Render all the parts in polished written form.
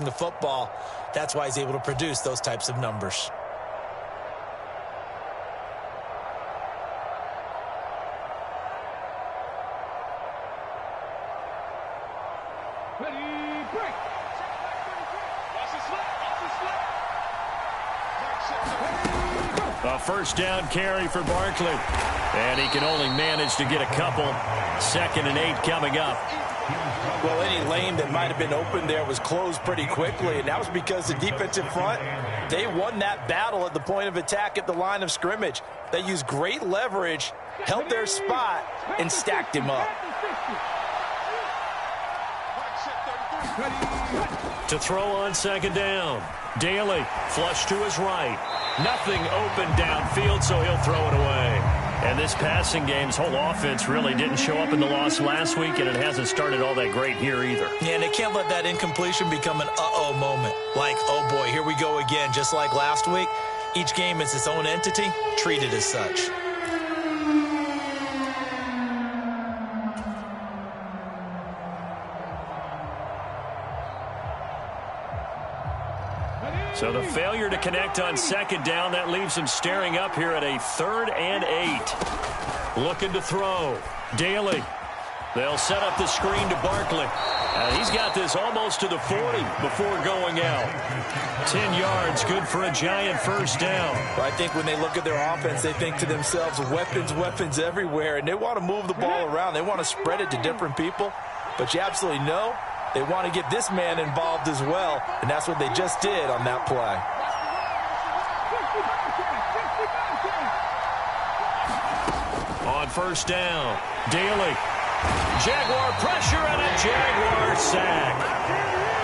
the football. That's why he's able to produce those types of numbers. A first down carry for Barkley. And he can only manage to get a couple. 2nd and 8 coming up. Well, any lane that might have been open there was closed pretty quickly, and that was because the defensive front, they won that battle at the point of attack at the line of scrimmage. They used great leverage, held their spot, and stacked him up. To throw on 2nd down. Daly, flush to his right. Nothing open downfield, so he'll throw it away. And this passing game's whole offense really didn't show up in the loss last week, and it hasn't started all that great here either. Yeah, and they can't let that incompletion become an uh-oh moment. Like, oh boy, here we go again. Just like last week, each game is its own entity, treated as such. So the failure to connect on 2nd down, that leaves him staring up here at a 3rd and 8. Looking to throw. Daly. They'll set up the screen to Barkley. He's got this almost to the 40 before going out. 10 yards, good for a giant first down. Well, I think when they look at their offense, they think to themselves, weapons, weapons everywhere, and they want to move the ball around. They want to spread it to different people, but you absolutely know they want to get this man involved as well, and that's what they just did on that play. On first down, Daly. Jaguar pressure and a Jaguar sack.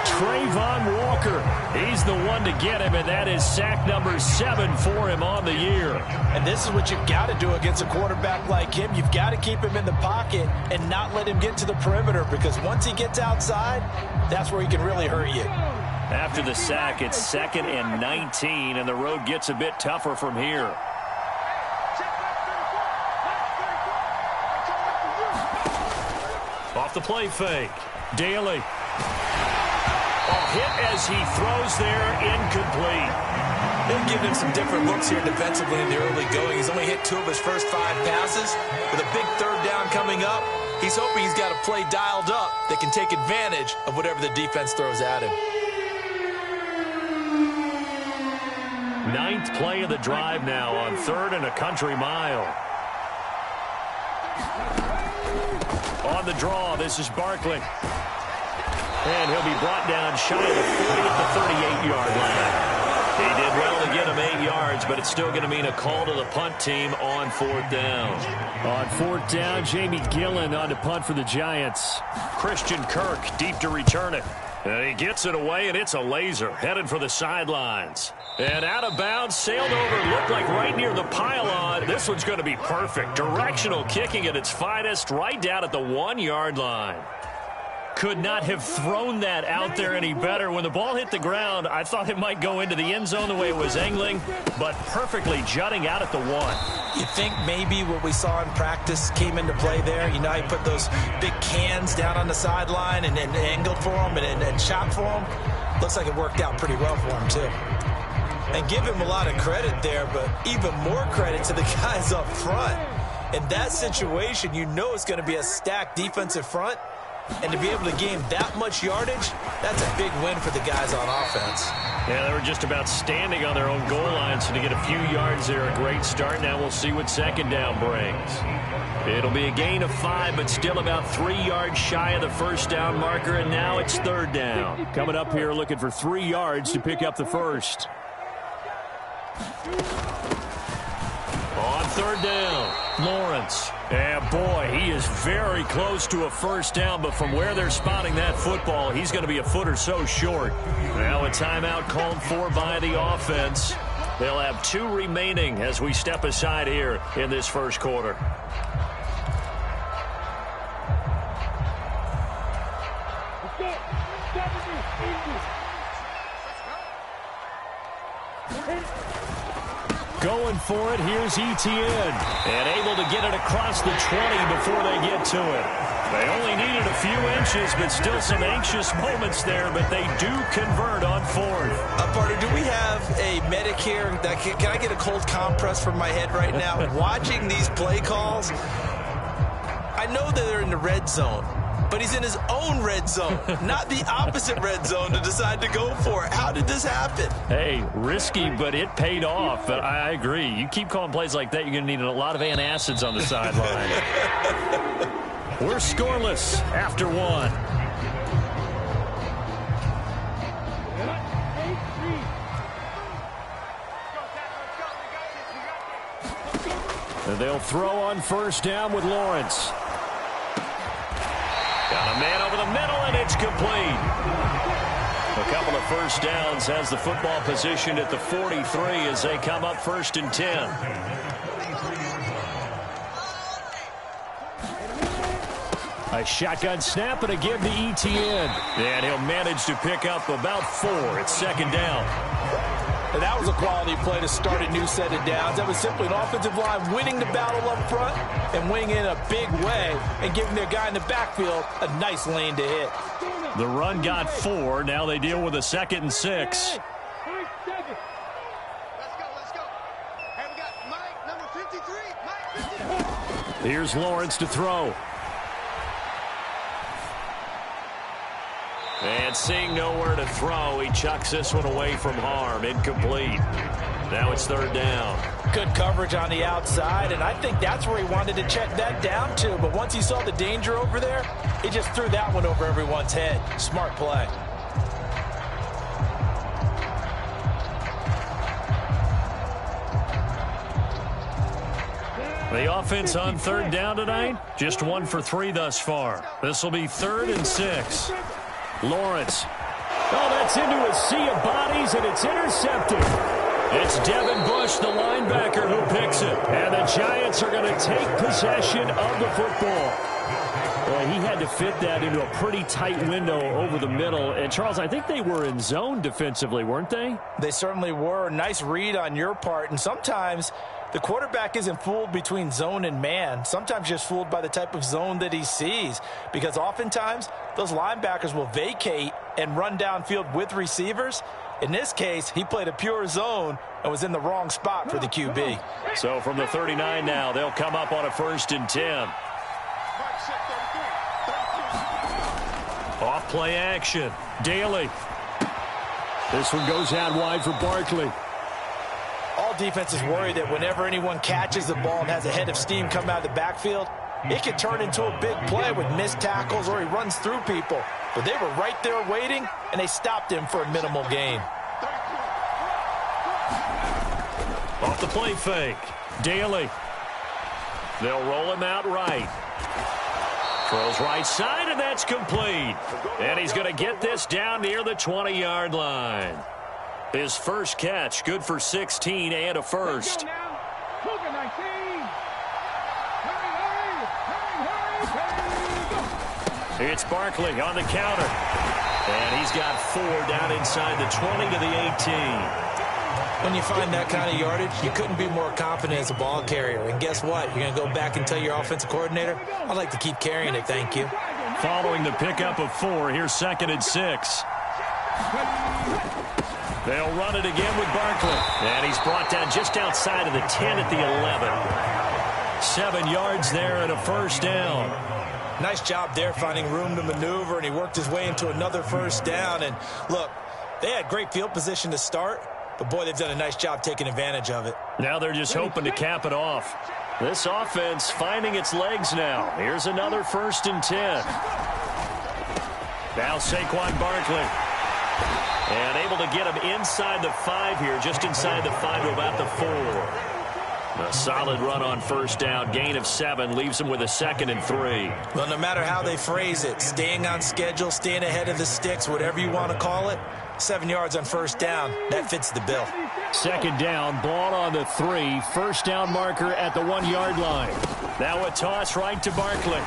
Trayvon Walker, he's the one to get him, and that is sack number 7 for him on the year. And this is what you've got to do against a quarterback like him. You've got to keep him in the pocket and not let him get to the perimeter, because once he gets outside, that's where he can really hurt you. After the sack, it's 2nd and 19, and the road gets a bit tougher from here. Off the play fake. Daly. Hit as he throws there, incomplete. They've given him some different looks here defensively in the early going. He's only hit 2 of his first 5 passes. With a big 3rd down coming up, he's hoping he's got a play dialed up that can take advantage of whatever the defense throws at him. 9th play of the drive now on 3rd and a country mile. On the draw, this is Barkley. And he'll be brought down shy of the 40 at the 38-yard line. He did well to get him 8 yards, but it's still going to mean a call to the punt team on 4th down. On 4th down, Jamie Gillen on to punt for the Giants. Christian Kirk deep to return it. And he gets it away, and it's a laser headed for the sidelines. And out of bounds, sailed over, looked like right near the pylon. This one's going to be perfect. Directional kicking at its finest, right down at the 1-yard line. Could not have thrown that out there any better. When the ball hit the ground, I thought it might go into the end zone the way it was angling, but perfectly jutting out at the 1. You think maybe what we saw in practice came into play there? You know, he put those big cans down on the sideline and angled for him and shot for him. Looks like it worked out pretty well for him, too. And give him a lot of credit there, but even more credit to the guys up front. In that situation, you know it's going to be a stacked defensive front. And to be able to gain that much yardage, that's a big win for the guys on offense. Yeah, they were just about standing on their own goal line, so to get a few yards there, a great start. Now we'll see what 2nd down brings. It'll be a gain of 5, but still about 3 yards shy of the first down marker, and now it's 3rd down. Coming up here looking for 3 yards to pick up the first. On 3rd down, Lawrence. And boy, he is very close to a first down, but from where they're spotting that football, he's going to be a foot or so short. Now a timeout called for by the offense. They'll have 2 remaining as we step aside here in this first quarter. Going for it, here's Etienne. And able to get it across the 20 before they get to it. They only needed a few inches, but still some anxious moments there, but they do convert on fourth. Partner, do we have a medic here? Can I get a cold compress from my head right now? Watching these play calls, I know that they're in the red zone, but he's in his own red zone, not the opposite red zone to decide to go for it. How did this happen? Hey, risky, but it paid off. But I agree. You keep calling plays like that, you're going to need a lot of antacids on the sideline. We're scoreless after one. And they'll throw on first down with Lawrence. Got a man over the middle, and it's complete. A couple of first downs has the football positioned at the 43 as they come up 1st and 10. A shotgun snap and again to Etienne. And he'll manage to pick up about 4. It's 2nd down. And that was a quality play to start a new set of downs. That was simply an offensive line winning the battle up front and winning in a big way and giving their guy in the backfield a nice lane to hit. The run got 4. Now they deal with a 2nd and 6. Let's go. Hey, we got Mike, number 53. Mike, 53. Here's Lawrence to throw. And seeing nowhere to throw, he chucks this one away from harm. Incomplete. Now it's 3rd down. Good coverage on the outside, and I think that's where he wanted to check that down to. But once he saw the danger over there, he just threw that one over everyone's head. Smart play. The offense on 3rd down tonight, just 1 for 3 thus far. This will be 3rd and 6. Lawrence. Oh, that's into a sea of bodies, and it's intercepted. It's Devin Bush, the linebacker, who picks it. And the Giants are going to take possession of the football. Well, he had to fit that into a pretty tight window over the middle. And, Charles, I think they were in zone defensively, weren't they? They certainly were. Nice read on your part. And sometimes the quarterback isn't fooled between zone and man. Sometimes just fooled by the type of zone that he sees. Because oftentimes, those linebackers will vacate and run downfield with receivers. In this case, he played a pure zone and was in the wrong spot for the QB. So from the 39 now, they'll come up on a 1st and 10. Off play action. Daly. This one goes out wide for Barkley. All defenses worry that whenever anyone catches the ball and has a head of steam come out of the backfield, it can turn into a big play with missed tackles or he runs through people. But they were right there waiting, and they stopped him for a minimal gain. Off the play fake. Daly. They'll roll him out right. Throws right side, and that's complete. And he's going to get this down near the 20-yard line. His first catch, good for 16 and a first. It's Barkley on the counter. And he's got 4 down inside the 20 to the 18. When you find that kind of yardage, you couldn't be more confident as a ball carrier. And guess what? You're going to go back and tell your offensive coordinator, I'd like to keep carrying it, thank you. Following the pickup of 4, here's 2nd and 6. They'll run it again with Barkley. And he's brought down just outside of the 10 at the 11. 7 yards there and a first down. Nice job there finding room to maneuver, and he worked his way into another first down. And look, they had great field position to start, but boy, they've done a nice job taking advantage of it. Now they're just hoping to cap it off. This offense finding its legs now. Here's another 1st and 10. Now Saquon Barkley. And able to get him inside the 5 here, just inside the 5 to about the 4. A solid run on first down. Gain of 7 leaves him with a 2nd and 3. Well, no matter how they phrase it, staying on schedule, staying ahead of the sticks, whatever you want to call it, 7 yards on first down, that fits the bill. 2nd down, ball on the 3. First down marker at the 1-yard line. Now a toss right to Barkley.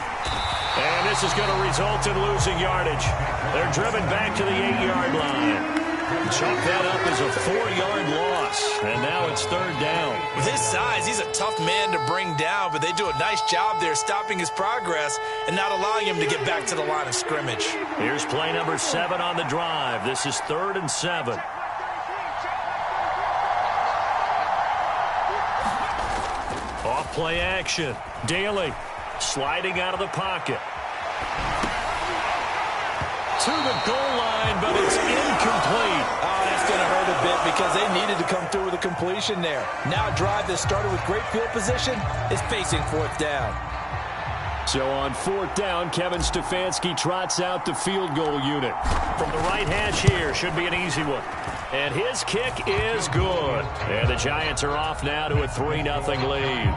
And this is going to result in losing yardage. They're driven back to the 8-yard line. Chalk that up as a 4-yard loss, and now it's third down. With his size, he's a tough man to bring down, but they do a nice job there stopping his progress and not allowing him to get back to the line of scrimmage. Here's play number 7 on the drive. This is 3rd and 7. Off play action. Daly sliding out of the pocket. To the goal line, but it's incomplete. Oh, that's going to hurt a bit because they needed to come through with a completion there. Now a drive that started with great field position is facing 4th down. So on 4th down, Kevin Stefanski trots out the field goal unit. From the right hash here, should be an easy one. And his kick is good. And the Giants are off now to a 3-0 lead.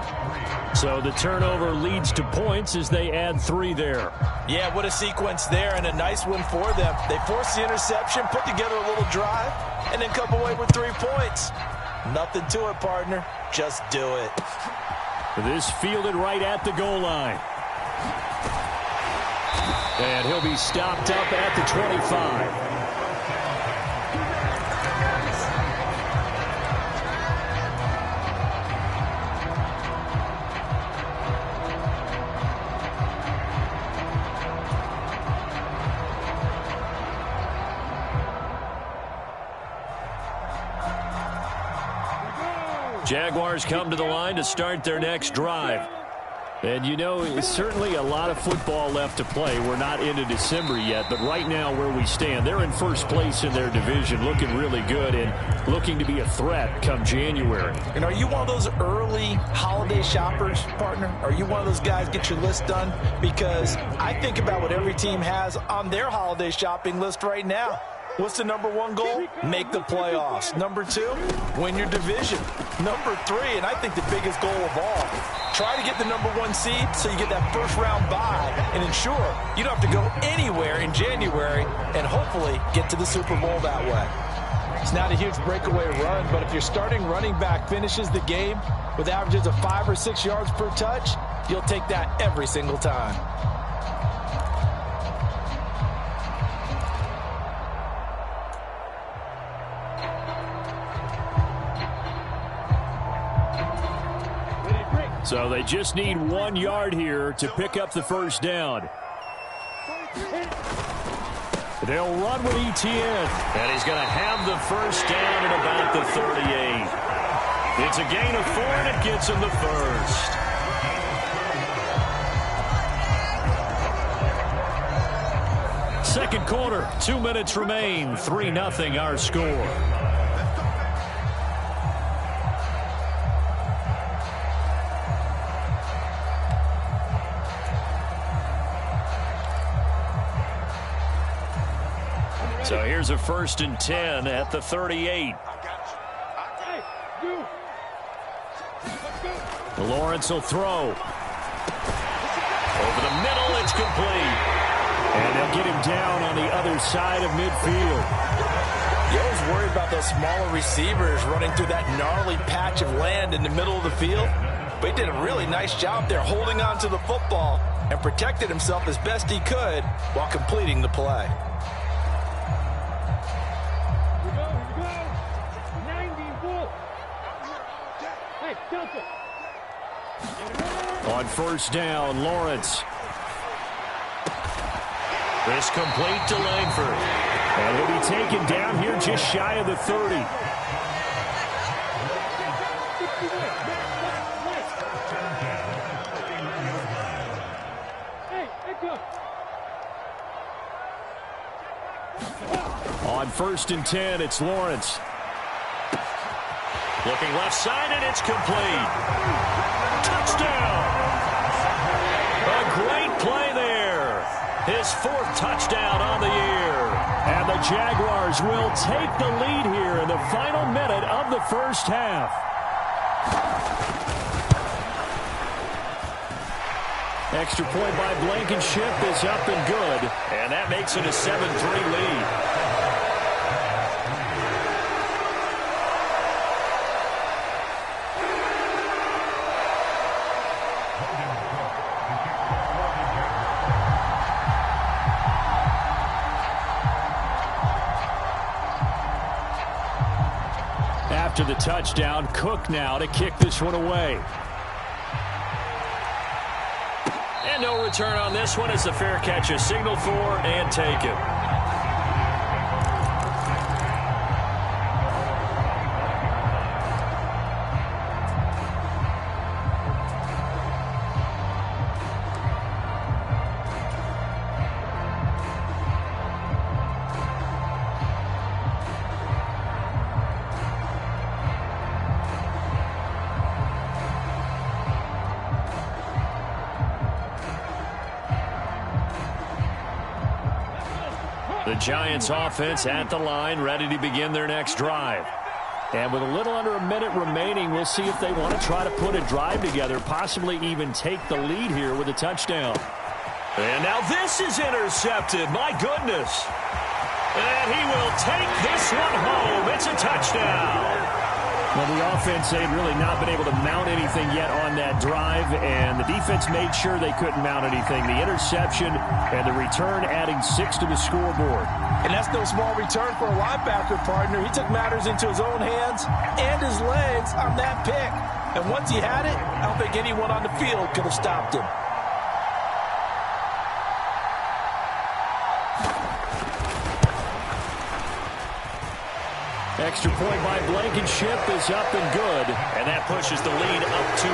So the turnover leads to points as they add 3 there. Yeah, what a sequence there, and a nice one for them. They forced the interception, put together a little drive, and then come away with 3 points. Nothing to it, partner. Just do it. This fielded right at the goal line. And he'll be stopped up at the 25. Jaguars come to the line to start their next drive. And, you know, it's certainly a lot of football left to play. We're not into December yet, but right now where we stand, they're in first place in their division, looking really good and looking to be a threat come January. And are you one of those early holiday shoppers, partner? Are you one of those guys get your list done? Because I think about what every team has on their holiday shopping list right now. What's the number 1 goal? Make the playoffs. Number 2, win your division. Number 3, and I think the biggest goal of all, try to get the number 1 seed so you get that first round bye and ensure you don't have to go anywhere in January and hopefully get to the Super Bowl that way. It's not a huge breakaway run, but if your starting running back finishes the game with averages of 5 or 6 yards per touch, you'll take that every single time. So they just need 1 yard here to pick up the first down. They'll run with Etienne. And he's going to have the first down at about the 38. It's a gain of 4, and it gets him the first. Second quarter, 2 minutes remain. 3-0 our score. So here's a 1st and 10 at the 38. Lawrence will throw. Over the middle, it's complete. And they'll get him down on the other side of midfield. You always worry about those smaller receivers running through that gnarly patch of land in the middle of the field. But he did a really nice job there holding on to the football and protected himself as best he could while completing the play. On first down, Lawrence. This complete to Langford. And he'll be taken down here just shy of the 30. On 1st and 10, it's Lawrence. Looking left side, and it's complete. Touchdown! A great play there. His 4th touchdown on the year. And the Jaguars will take the lead here in the final minute of the first half. Extra point by Blankenship is up and good. And that makes it a 7-3 lead. After the touchdown, Cook now to kick this one away. And no return on this one as the fair catch is signaled for and taken. The Giants offense at the line, ready to begin their next drive. And with a little under a minute remaining, we'll see if they want to try to put a drive together, possibly even take the lead here with a touchdown. And now this is intercepted. My goodness. And he will take this one home. It's a touchdown. Well, the offense, they'd really not been able to mount anything yet on that drive, and the defense made sure they couldn't mount anything. The interception and the return adding 6 to the scoreboard. And that's no small return for a linebacker, partner. He took matters into his own hands and his legs on that pick. And once he had it, I don't think anyone on the field could have stopped him. Extra point by Blankenship is up and good. And that pushes the lead up to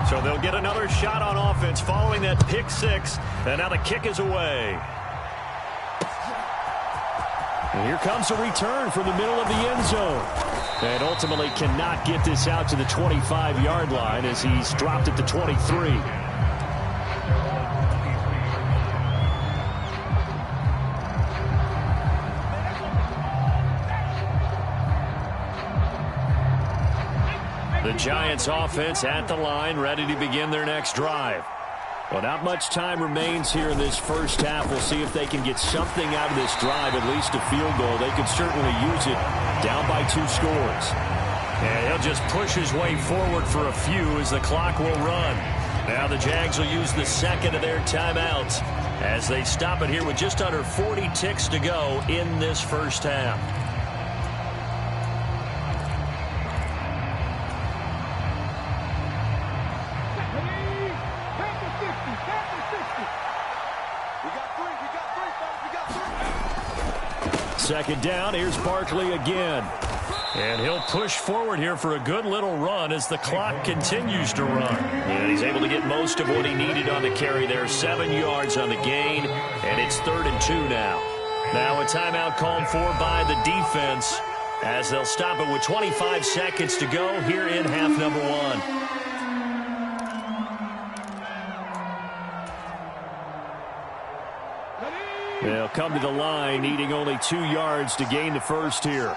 11. So they'll get another shot on offense following that pick six. And now the kick is away. And here comes a return from the middle of the end zone. And ultimately cannot get this out to the 25-yard line as he's dropped at the 23. The Giants offense at the line, ready to begin their next drive. Well, not much time remains here in this first half. We'll see if they can get something out of this drive, at least a field goal. They could certainly use it down by 2 scores. And he'll just push his way forward for a few as the clock will run. Now the Jags will use the second of their timeouts as they stop it here with just under 40 ticks to go in this first half. Second down, here's Barkley again. And he'll push forward here for a good little run as the clock continues to run. And he's able to get most of what he needed on the carry there. 7 yards on the gain, and it's 3rd and 2 now. Now a timeout called for by the defense as they'll stop it with 25 seconds to go here in half number 1. They'll come to the line, needing only 2 yards to gain the first here.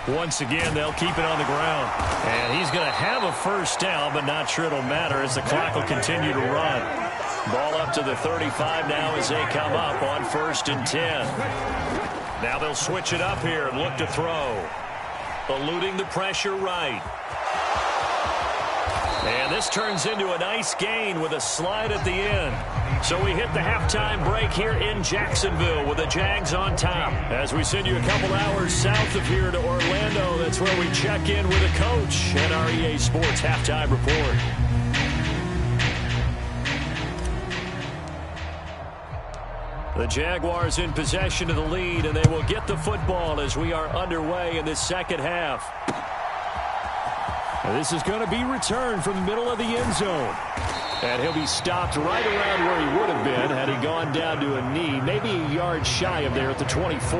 Once again, they'll keep it on the ground. And he's going to have a first down, but not sure it'll matter as the clock will continue to run. Ball up to the 35 now as they come up on 1st and 10. Now they'll switch it up here and look to throw. Eluding the pressure right. And this turns into a nice gain with a slide at the end. So we hit the halftime break here in Jacksonville with the Jags on top. As we send you a couple hours south of here to Orlando, that's where we check in with the coach at our EA Sports Halftime Report. The Jaguars in possession of the lead, and they will get the football as we are underway in this second half. This is going to be returned from the middle of the end zone. And he'll be stopped right around where he would have been had he gone down to a knee, maybe a yard shy of there at the 24.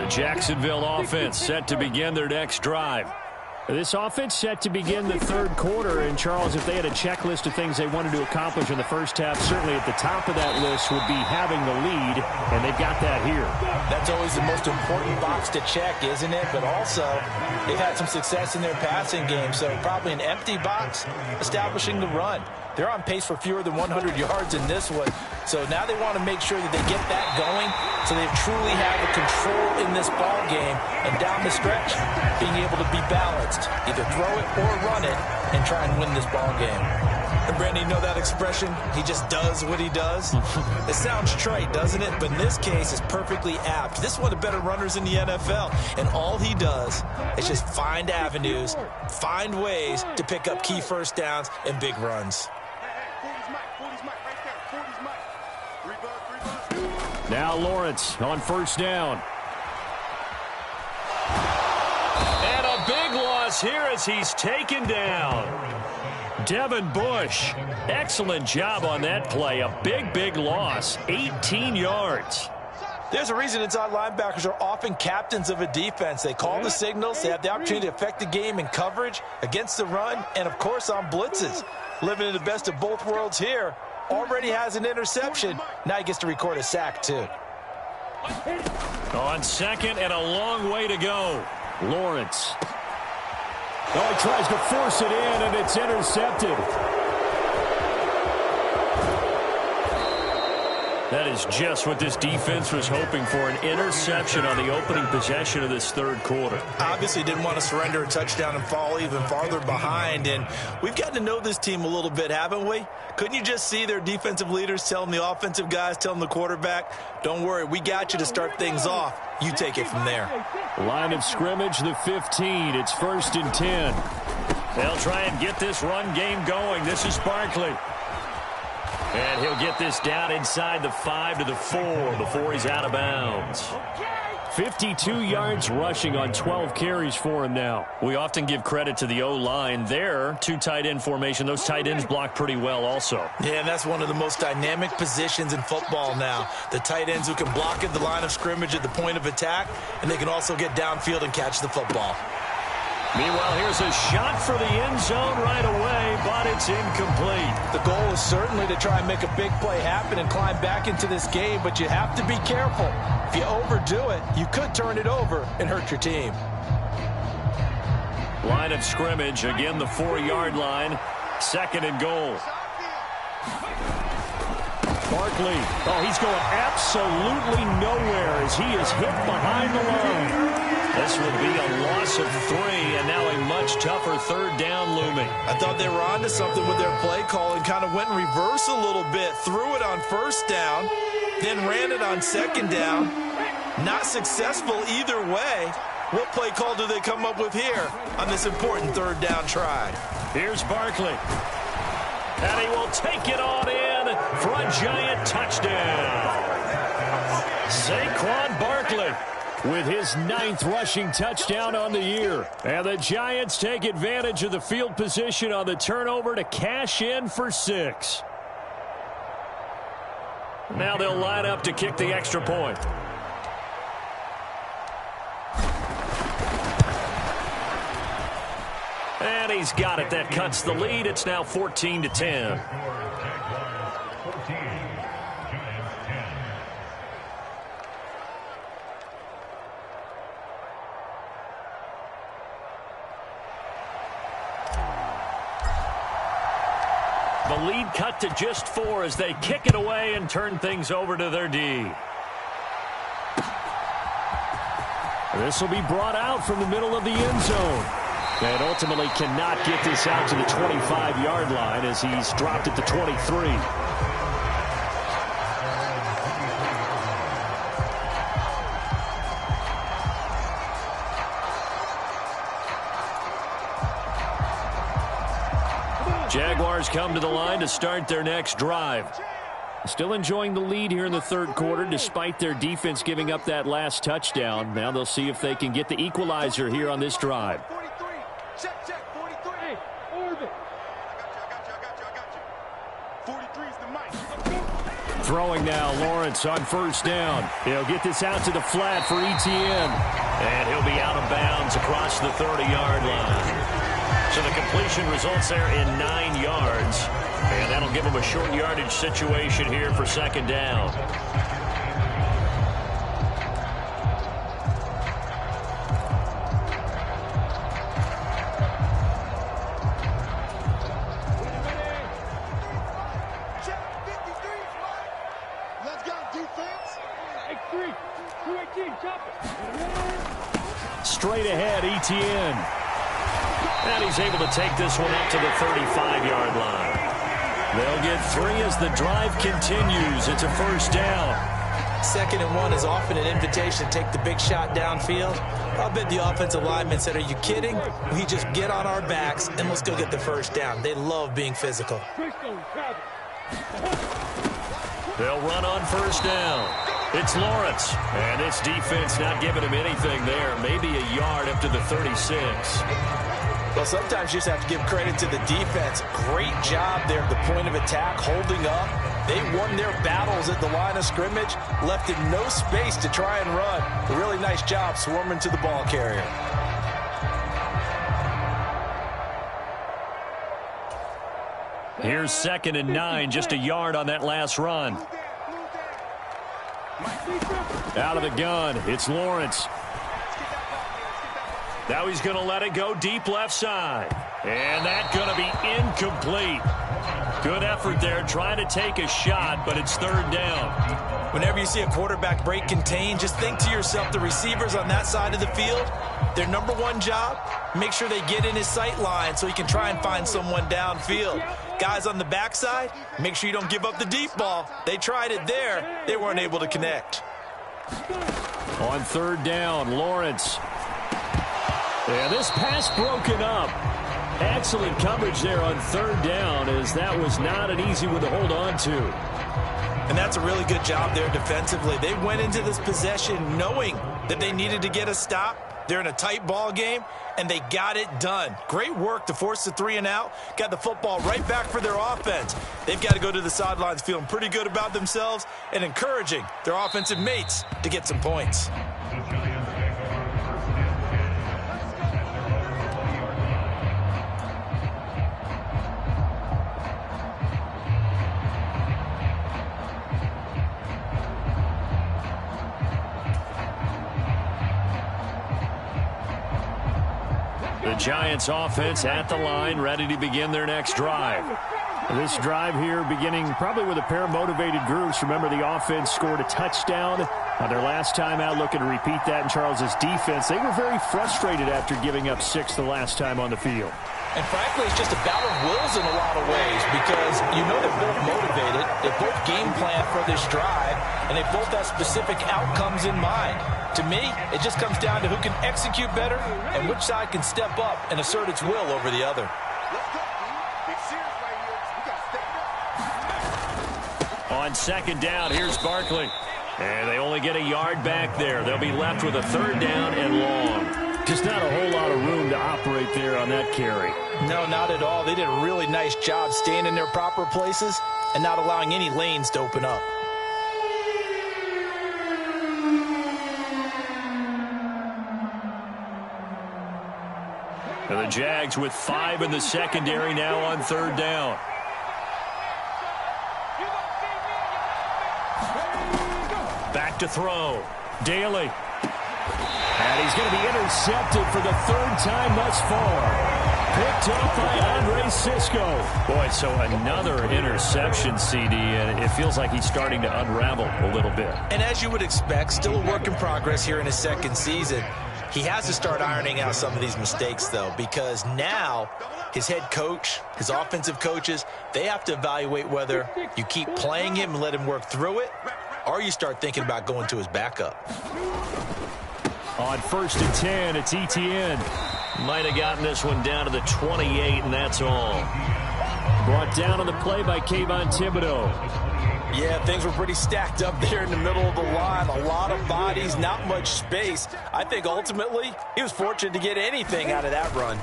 The Jacksonville offense set to begin their next drive. This offense set to begin the third quarter. And, Charles, if they had a checklist of things they wanted to accomplish in the first half, certainly at the top of that list would be having the lead, and they've got that here. That's always the most important box to check, isn't it? But also, they've had some success in their passing game, so probably an empty box establishing the run. They're on pace for fewer than 100 yards in this one. So now they want to make sure that they get that going so they truly have a control in this ball game. And down the stretch, being able to be balanced. Either throw it or run it and try and win this ball game. And Brandon, you know that expression? He just does what he does. It sounds trite, doesn't it? But in this case, it's perfectly apt. This is one of the better runners in the NFL. And all he does is just find avenues, find ways to pick up key first downs and big runs. Now Lawrence on first down. And a big loss here as he's taken down. Devin Bush, excellent job on that play. A big loss, 18 yards. There's a reason inside linebackers are often captains of a defense. They call the signals. They have the opportunity to affect the game in coverage, against the run, and, of course, on blitzes. Living in the best of both worlds here. Already has an interception. Now he gets to record a sack, too. On second and a long way to go. Lawrence. Oh, he tries to force it in, and it's intercepted. That is just what this defense was hoping for, an interception on the opening possession of this third quarter. Obviously didn't want to surrender a touchdown and fall even farther behind, and we've gotten to know this team a little bit, haven't we? Couldn't you just see their defensive leaders telling the offensive guys, telling the quarterback, don't worry, we got you to start things off. You take it from there. Line of scrimmage, the 15. It's 1st and 10. They'll try and get this run game going. This is Barkley. And he'll get this down inside the 5 to the 4 before he's out of bounds. 52 yards rushing on 12 carries for him now. We often give credit to the O-line there. Two tight end formation. Those tight ends block pretty well also. Yeah, and that's one of the most dynamic positions in football now. The tight ends who can block at the line of scrimmage at the point of attack, and they can also get downfield and catch the football. Meanwhile, here's a shot for the end zone right away, but it's incomplete. The goal is certainly to try and make a big play happen and climb back into this game, but you have to be careful. If you overdo it, you could turn it over and hurt your team. Line of scrimmage, again the 4-yard line. 2nd and goal. Barkley, oh, he's going absolutely nowhere as he is hit behind the line. This will be a loss of 3, and now a much tougher 3rd down looming. I thought they were onto something with their play call and kind of went in reverse a little bit. Threw it on 1st down, then ran it on 2nd down. Not successful either way. What play call do they come up with here on this important 3rd down try? Here's Barkley. And he will take it on in for a giant touchdown. Saquon Barkley with his 9th rushing touchdown on the year. And the Giants take advantage of the field position on the turnover to cash in for 6. Now they'll line up to kick the extra point. And he's got it. That cuts the lead. It's now 14-10. The lead cut to just 4 as they kick it away and turn things over to their D. This will be brought out from the middle of the end zone. And ultimately cannot get this out to the 25-yard line as he's dropped at the 23. Jaguars come to the line to start their next drive. Still enjoying the lead here in the 3rd quarter despite their defense giving up that last touchdown. Now they'll see if they can get the equalizer here on this drive. 43's the mic. Throwing now, Lawrence on first down. He'll get this out to the flat for Etienne. And he'll be out of bounds across the 30-yard line. So the completion results there in 9 yards. And that'll give him a short yardage situation here for second down. Straight ahead, Etienne. And he's able to take this one up to the 35-yard line. They'll get 3 as the drive continues. It's a first down. 2nd and 1 is often an invitation to take the big shot downfield. I'll bet the offensive lineman said, are you kidding? We just get on our backs and let's go get the first down. They love being physical. They'll run on first down. It's Lawrence, and this defense not giving him anything there. Maybe a yard up to the 36. Well, sometimes you just have to give credit to the defense. Great job there at the point of attack, holding up. They won their battles at the line of scrimmage, left in no space to try and run. A really nice job swarming to the ball carrier. Here's 2nd and 9, just a yard on that last run. Out of the gun, it's Lawrence. Now he's going to let it go deep left side. And that's going to be incomplete. Good effort there, trying to take a shot, but it's 3rd down. Whenever you see a quarterback break contain, just think to yourself, the receivers on that side of the field, their number one job, make sure they get in his sight line so he can try and find someone downfield. Guys on the backside, make sure you don't give up the deep ball. They tried it there. They weren't able to connect. On 3rd down, Lawrence. Yeah, this pass broken up. Excellent coverage there on 3rd down, as that was not an easy one to hold on to. And that's a really good job there defensively. They went into this possession knowing that they needed to get a stop. They're in a tight ball game, and they got it done. Great work to force the 3 and out. Got the football right back for their offense. They've got to go to the sidelines feeling pretty good about themselves and encouraging their offensive mates to get some points. The Giants offense at the line, ready to begin their next drive. This drive here beginning probably with a pair of motivated groups. Remember, the offense scored a touchdown on their last time out, looking to repeat that in Charles's defense. They were very frustrated after giving up 6 the last time on the field. And frankly, it's just a battle of wills in a lot of ways, because you know they're both motivated, they both game plan for this drive, and they both have specific outcomes in mind. To me, it just comes down to who can execute better and which side can step up and assert its will over the other. On 2nd down, here's Barkley. And they only get a yard back there. They'll be left with a 3rd down and long. Just not a whole lot of room to operate there on that carry. No, not at all. They did a really nice job staying in their proper places and not allowing any lanes to open up. And the Jags with 5 in the secondary now on 3rd down. Back to throw. Daly. And he's going to be intercepted for the 3rd time thus far. Picked up by Andre Cisco. Boy, so another interception, CD, and it feels like he's starting to unravel a little bit. And as you would expect, still a work in progress here in his 2nd season. He has to start ironing out some of these mistakes, though, because now his head coach, his offensive coaches, they have to evaluate whether you keep playing him and let him work through it, or you start thinking about going to his backup. On 1st and 10, it's Etienne. Might have gotten this one down to the 28, and that's all. Brought down on the play by Kayvon Thibodeau. Yeah, things were pretty stacked up there in the middle of the line. A lot of bodies, not much space. I think ultimately he was fortunate to get anything out of that run.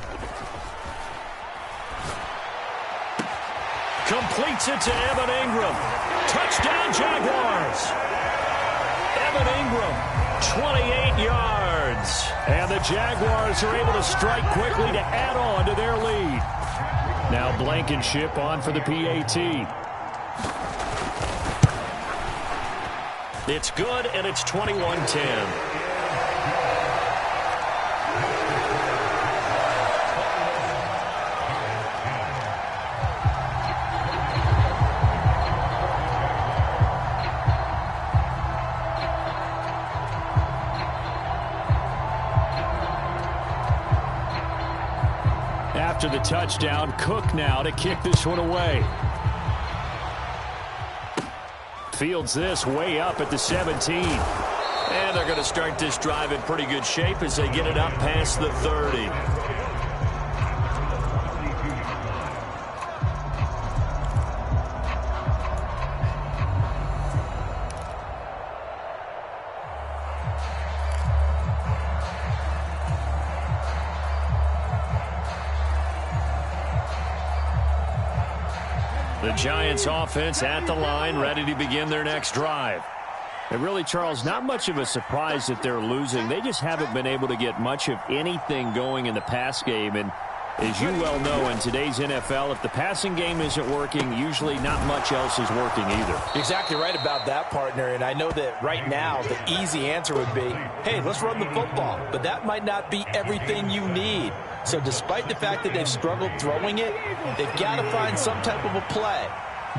Completes it to Evan Ingram. Touchdown, Jaguars. Evan Ingram, 28 yards. And the Jaguars are able to strike quickly to add on to their lead. Now Blankenship on for the PAT. It's good, and it's 21-10. After the touchdown, Cook now to kick this one away. Fields this way up at the 17. And they're going to start this drive in pretty good shape as they get it up past the 30. The Giants offense at the line, ready to begin their next drive. And really, Charles, not much of a surprise that they're losing. They just haven't been able to get much of anything going in the pass game. And as you well know, in today's NFL, if the passing game isn't working, usually not much else is working either. You're exactly right about that, partner. And I know that right now the easy answer would be, hey, let's run the football. But that might not be everything you need. So despite the fact that they've struggled throwing it, they've got to find some type of a play,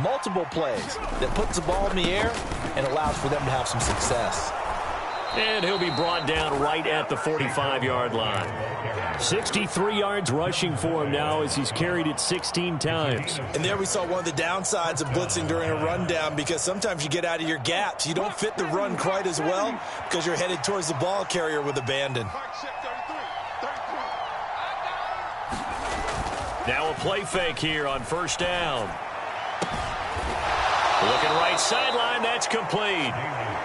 multiple plays, that puts the ball in the air and allows for them to have some success. And he'll be brought down right at the 45-yard line. 63 yards rushing for him now as he's carried it 16 times. And there we saw one of the downsides of blitzing during a rundown, because sometimes you get out of your gaps. You don't fit the run quite as well because you're headed towards the ball carrier with abandon. Now a play fake here on first down. Looking right sideline, that's complete.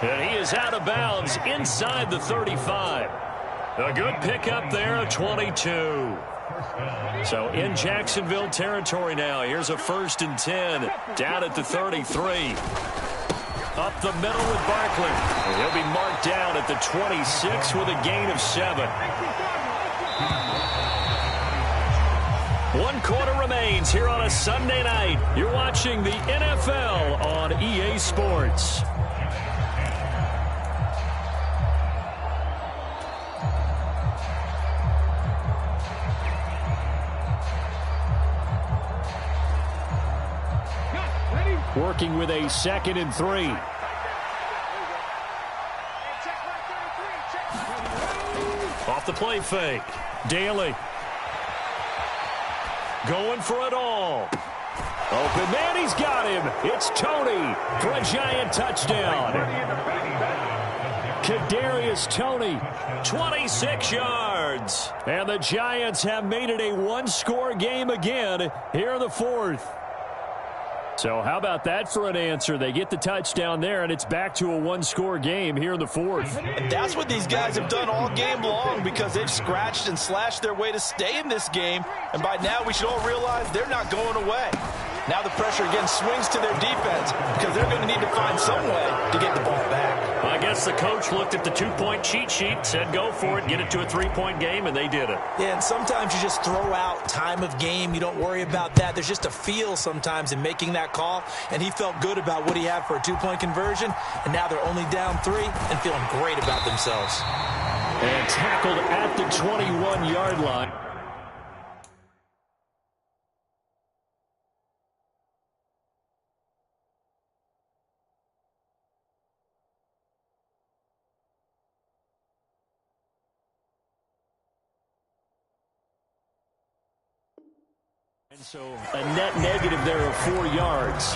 And he is out of bounds inside the 35. A good pickup there, a 22. So in Jacksonville territory now. Here's a 1st and 10 down at the 33. Up the middle with Barkley. And he'll be marked down at the 26 with a gain of 7. 1 quarter remains here on a Sunday night. You're watching the NFL on EA Sports. Working with a 2nd and 3. Off the play fake. Daly. Going for it all. Open man, he's got him. It's Tony for a Giant touchdown. Kadarius Toney, 26 yards. And the Giants have made it a 1-score game again here in the 4th. So how about that for an answer? They get the touchdown there, and it's back to a 1-score game here in the 4th. And that's what these guys have done all game long, because they've scratched and slashed their way to stay in this game. And by now, we should all realize they're not going away. Now the pressure again swings to their defense, because they're going to need to find some way to get the ball back. I guess the coach looked at the 2-point cheat sheet, said go for it, get it to a 3-point game, and they did it. Yeah, and sometimes you just throw out time of game. You don't worry about that. There's just a feel sometimes in making that call, and he felt good about what he had for a 2-point conversion, and now they're only down 3 and feeling great about themselves. And tackled at the 21-yard line. And so a net negative there of 4 yards.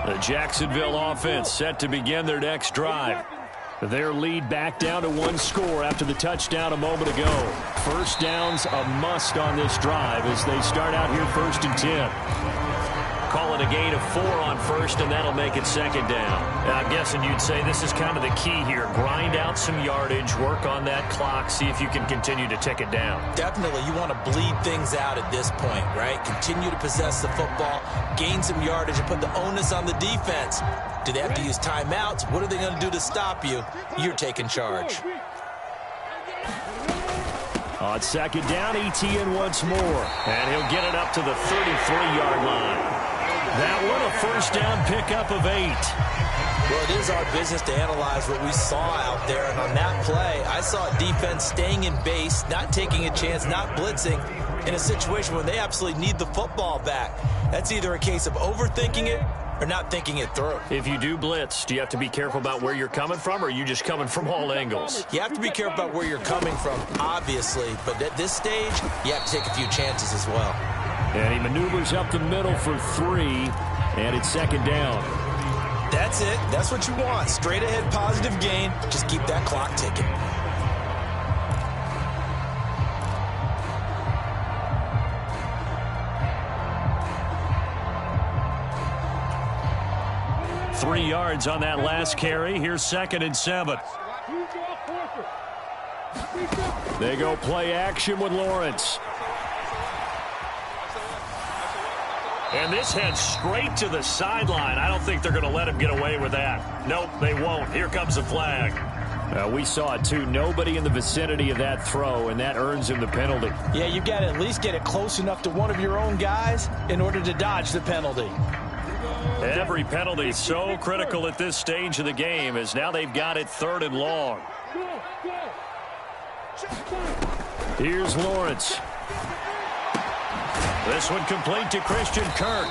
The Jacksonville offense set to begin their next drive. Their lead back down to 1 score after the touchdown a moment ago. First down's a must on this drive as they start out here 1st and 10. Call it a gain of 4 on first, and that'll make it second down. I'm guessing you'd say this is kind of the key here. Grind out some yardage, work on that clock, see if you can continue to tick it down. Definitely, you want to bleed things out at this point, right? Continue to possess the football, gain some yardage, and put the onus on the defense. Do they have to use timeouts? What are they going to do to stop you? You're taking charge. On second down, Etienne once more. And he'll get it up to the 33-yard line. That one, a first down pickup of 8. Well, it is our business to analyze what we saw out there. And on that play, I saw a defense staying in base, not taking a chance, not blitzing, in a situation where they absolutely need the football back. That's either a case of overthinking it or not thinking it through. If you do blitz, do you have to be careful about where you're coming from, or are you just coming from all angles? You have to be careful about where you're coming from, obviously. But at this stage, you have to take a few chances as well. And he maneuvers up the middle for 3, and it's second down. That's it. That's what you want. Straight ahead, positive gain. Just keep that clock ticking. Three yards on that last carry. Here's second and 7. They go play action with Lawrence. And this heads straight to the sideline. I don't think they're going to let him get away with that. Nope, they won't. Here comes the flag. We saw it, too. Nobody in the vicinity of that throw, and that earns him the penalty. Yeah, you've got to at least get it close enough to one of your own guys in order to dodge the penalty. Every penalty so critical at this stage of the game, as now they've got it 3rd and long. Here's Lawrence. This one complete to Christian Kirk.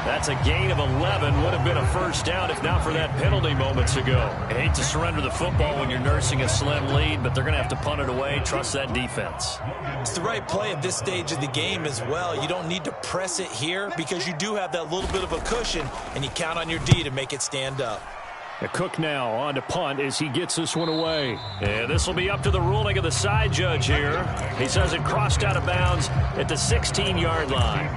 That's a gain of 11. Would have been a first down if not for that penalty moments ago. I hate to surrender the football when you're nursing a slim lead, but they're going to have to punt it away. Trust that defense. It's the right play at this stage of the game as well. You don't need to press it here because you do have that little bit of a cushion, and you count on your D to make it stand up. Cook now on to punt as he gets this one away. And this will be up to the ruling of the side judge here. He says it crossed out of bounds at the 16-yard line.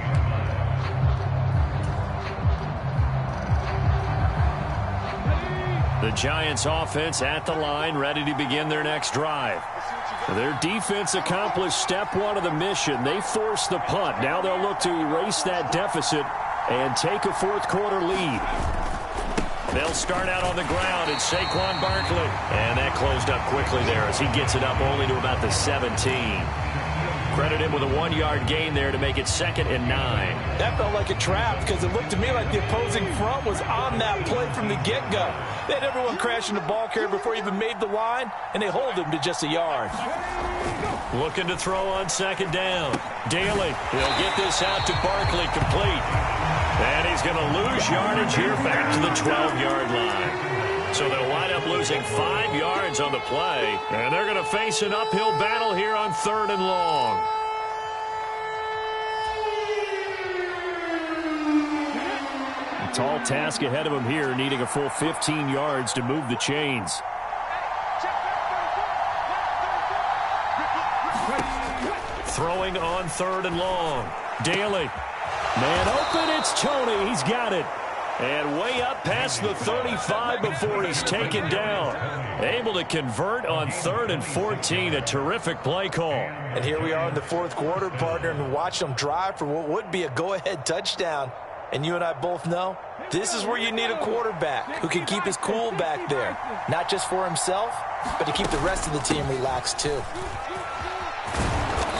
The Giants offense at the line, ready to begin their next drive. Their defense accomplished step 1 of the mission. They forced the punt. Now they'll look to erase that deficit and take a fourth-quarter lead. They'll start out on the ground. It's Saquon Barkley. And that closed up quickly there as he gets it up only to about the 17. Credit him with a 1-yard gain there to make it 2nd and 9. That felt like a trap because it looked to me like the opposing front was on that play from the get-go. They had everyone crashing the ball carrier before he even made the line, and they hold him to just a yard. Looking to throw on second down. Daly, he'll get this out to Barkley, complete. And he's going to lose yardage here back to the 12-yard line. So they'll wind up losing 5 yards on the play. And they're going to face an uphill battle here on 3rd and long. A tall task ahead of him here, needing a full 15 yards to move the chains. Throwing on 3rd and long. Daly. Man open, it's Tony. He's got it. And way up past the 35 before he's taken down. Able to convert on 3rd and 14. A terrific play call. And here we are in the 4th quarter, partner, and watch them drive for what would be a go-ahead touchdown. And you and I both know this is where you need a quarterback who can keep his cool back there. Not just for himself, but to keep the rest of the team relaxed too.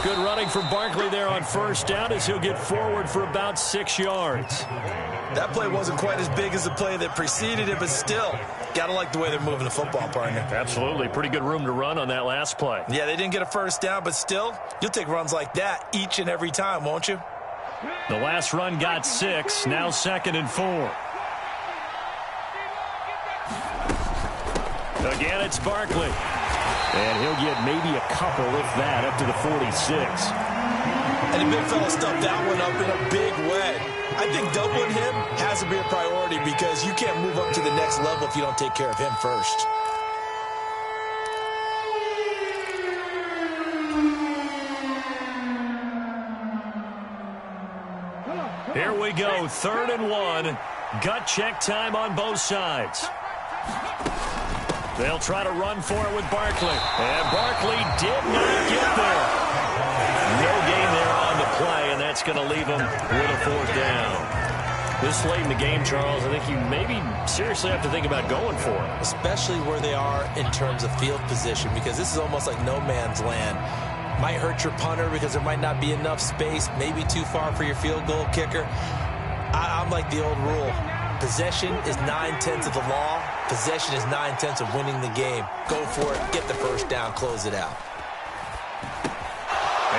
Good running from Barkley there on first down as he'll get forward for about 6 yards. That play wasn't quite as big as the play that preceded it, but still, gotta like the way they're moving the football, partner. Absolutely. Pretty good room to run on that last play. Yeah, they didn't get a first down, but still, you'll take runs like that each and every time, won't you? The last run got 6. Now 2nd and 4. Again, it's Barkley. And he'll get maybe a couple, if that, up to the 46. And the big fella stuffed that one up in a big way. I think doubling him has to be a priority because you can't move up to the next level if you don't take care of him first. Here we go, 3rd and 1. Gut check time on both sides. They'll try to run for it with Barkley. And Barkley did not get there. No gain there on the play, and that's going to leave him with a 4th down. This late in the game, Charles, I think you maybe seriously have to think about going for it. Especially where they are in terms of field position, because this is almost like no man's land. Might hurt your punter because there might not be enough space, maybe too far for your field goal kicker. I'm like the old rule. Possession is 9/10 of the law. Possession is 9/10 of winning the game. Go for it, get the first down, close it out.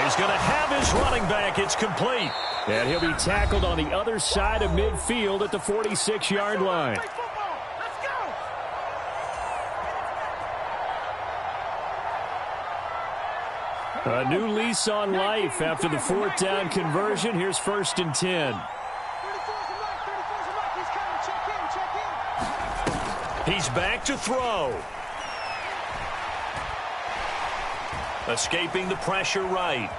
He's going to have his running back. It's complete. And he'll be tackled on the other side of midfield at the 46-yard line. A new lease on life after the 4th down conversion. Here's 1st and 10. He's back to throw. Escaping the pressure right.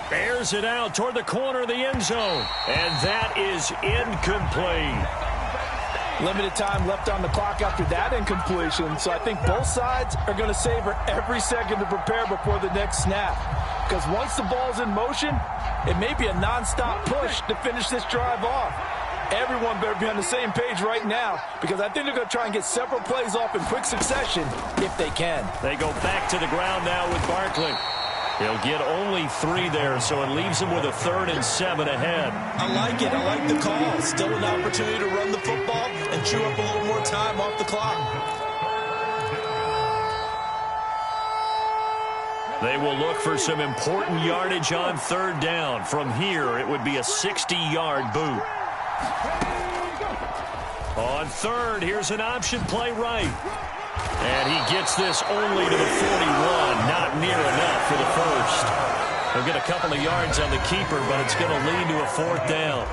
Bears it out toward the corner of the end zone. And that is incomplete. Limited time left on the clock after that incompletion, so I think both sides are going to savor every second to prepare before the next snap. Because once the ball's in motion, it may be a nonstop push to finish this drive off. Everyone better be on the same page right now, because I think they're going to try and get several plays off in quick succession if they can. They go back to the ground now with Barkley. He'll get only 3 there, so it leaves him with a 3rd and 7 ahead. I like it. I like the call. Still an opportunity to run the football and chew up a little more time off the clock. They will look for some important yardage on 3rd down. From here, it would be a 60-yard boot. On 3rd, here's an option play right. And he gets this only to the 41, not near enough for the first. He'll get a couple of yards on the keeper, but it's going to lead to a 4th down.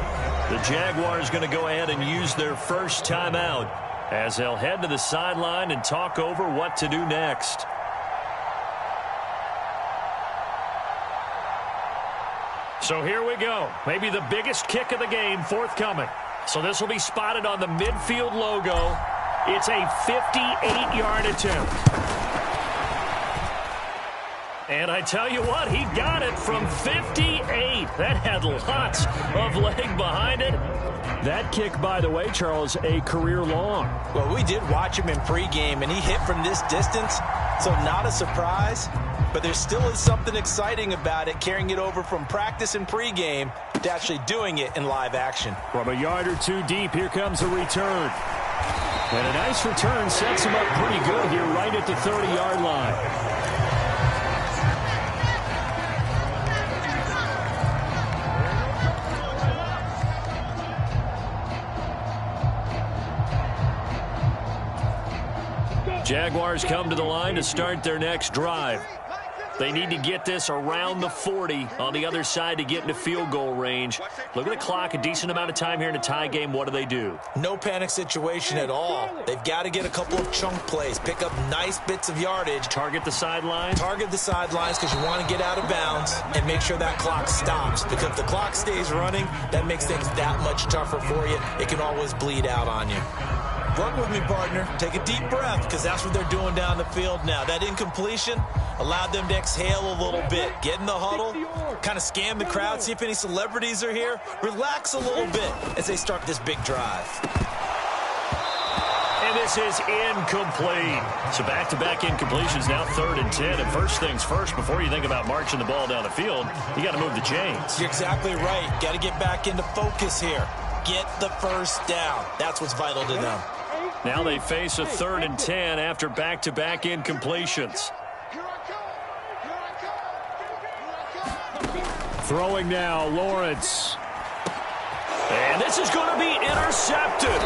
The Jaguars going to go ahead and use their first timeout as they'll head to the sideline and talk over what to do next. So here we go. Maybe the biggest kick of the game forthcoming. So this will be spotted on the midfield logo. It's a 58-yard attempt. And I tell you what, he got it from 58. That had lots of leg behind it. That kick, by the way, Charles, a career long. Well, we did watch him in pregame, and he hit from this distance, so not a surprise. But there still is something exciting about it, carrying it over from practice and pregame to actually doing it in live action. From a yard or two deep, here comes a return. And a nice return sets him up pretty good here right at the 30-yard line. Jaguars come to the line to start their next drive. They need to get this around the 40 on the other side to get into field goal range. Look at the clock, a decent amount of time here in a tie game. What do? No panic situation at all. They've got to get a couple of chunk plays, pick up nice bits of yardage. Target the sideline? Target the sidelines because you want to get out of bounds and make sure that clock stops. Because if the clock stays running, that makes things that much tougher for you. It can always bleed out on you. Work with me, partner. Take a deep breath, because that's what they're doing down the field now. That incompletion allowed them to exhale a little bit. Get in the huddle, kind of scan the crowd, see if any celebrities are here. Relax a little bit as they start this big drive. And this is incomplete. So back-to-back incompletions, now 3rd and 10. And first things first, before you think about marching the ball down the field, you got to move the chains. You're exactly right. Got to get back into focus here. Get the first down. That's what's vital to them. Now they face a 3rd and 10 after back-to-back incompletions. Throwing now, Lawrence. And this is going to be intercepted.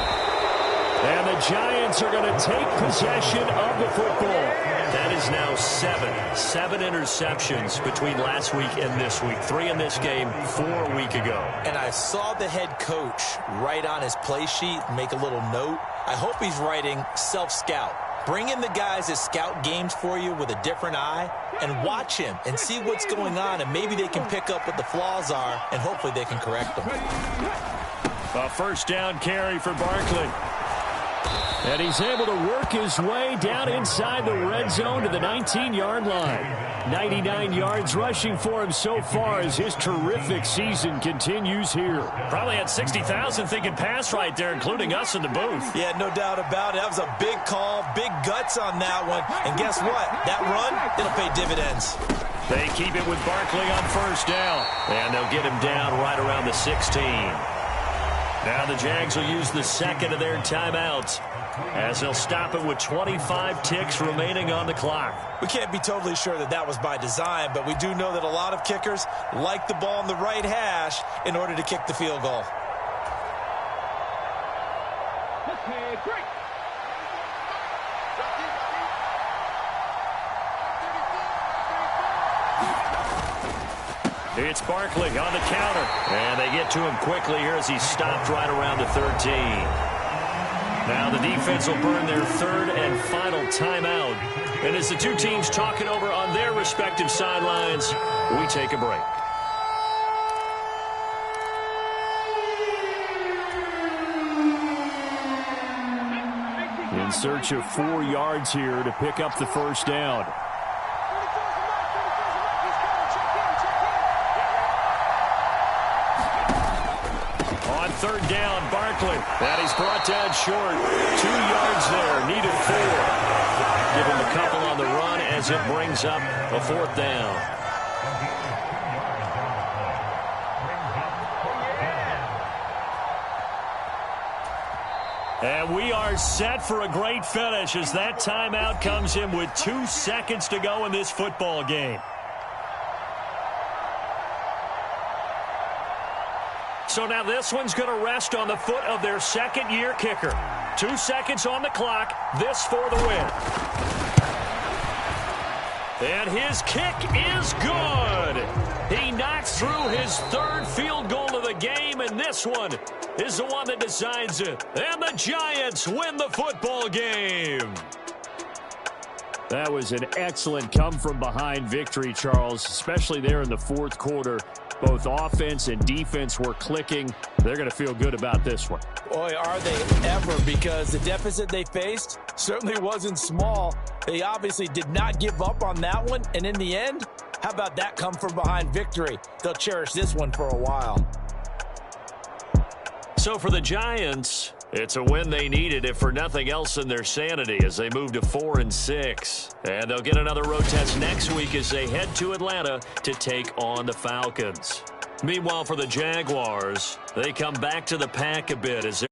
And the Giants are going to take possession of the football. That is now 7 interceptions between last week and this week. 3 in this game, 4 a week ago. And I saw the head coach write on his play sheet, make a little note. I hope he's writing self-scout, Bring in the guys that scout games for you with a different eye and watch him and see what's going on, and maybe they can pick up what the flaws are, and hopefully they can correct them. A first down carry for Barkley. And he's able to work his way down inside the red zone to the 19-yard line. 99 yards rushing for him so far as his terrific season continues here. Probably had 60,000 thinking pass right there, including us in the booth. Yeah, no doubt about it. That was a big call, big guts on that one. And guess what? That run, it'll pay dividends. They keep it with Barkley on first down. And they'll get him down right around the 16. Now the Jags will use the second of their timeouts, as they'll stop it with 25 ticks remaining on the clock. We can't be totally sure that that was by design, but we do know that a lot of kickers like the ball in the right hash in order to kick the field goal. It's Barkley on the counter. And they get to him quickly here as he's stopped right around the 13. Now the defense will burn their third and final timeout. And as the two teams talk it over on their respective sidelines, we take a break. In search of 4 yards here to pick up the first down. On third down, Barkley. And he's brought down short. 2 yards there, needed 4. Give him a couple on the run as it brings up a fourth down. And we are set for a great finish as that timeout comes in with 2 seconds to go in this football game. So now this one's going to rest on the foot of their second-year kicker. 2 seconds on the clock. This for the win. And his kick is good. He knocks through his third field goal of the game, and this one is the one that decides it. And the Giants win the football game. That was an excellent come-from-behind victory, Charles, especially there in the fourth quarter. Both offense and defense were clicking. They're going to feel good about this one. Boy, are they ever, because the deficit they faced certainly wasn't small. They obviously did not give up on that one, and in the end, how about that come-from-behind victory? They'll cherish this one for a while. So for the Giants, it's a win they needed, if for nothing else in their sanity, as they move to 4-6. And they'll get another road test next week as they head to Atlanta to take on the Falcons. Meanwhile, for the Jaguars, they come back to the pack a bit as they're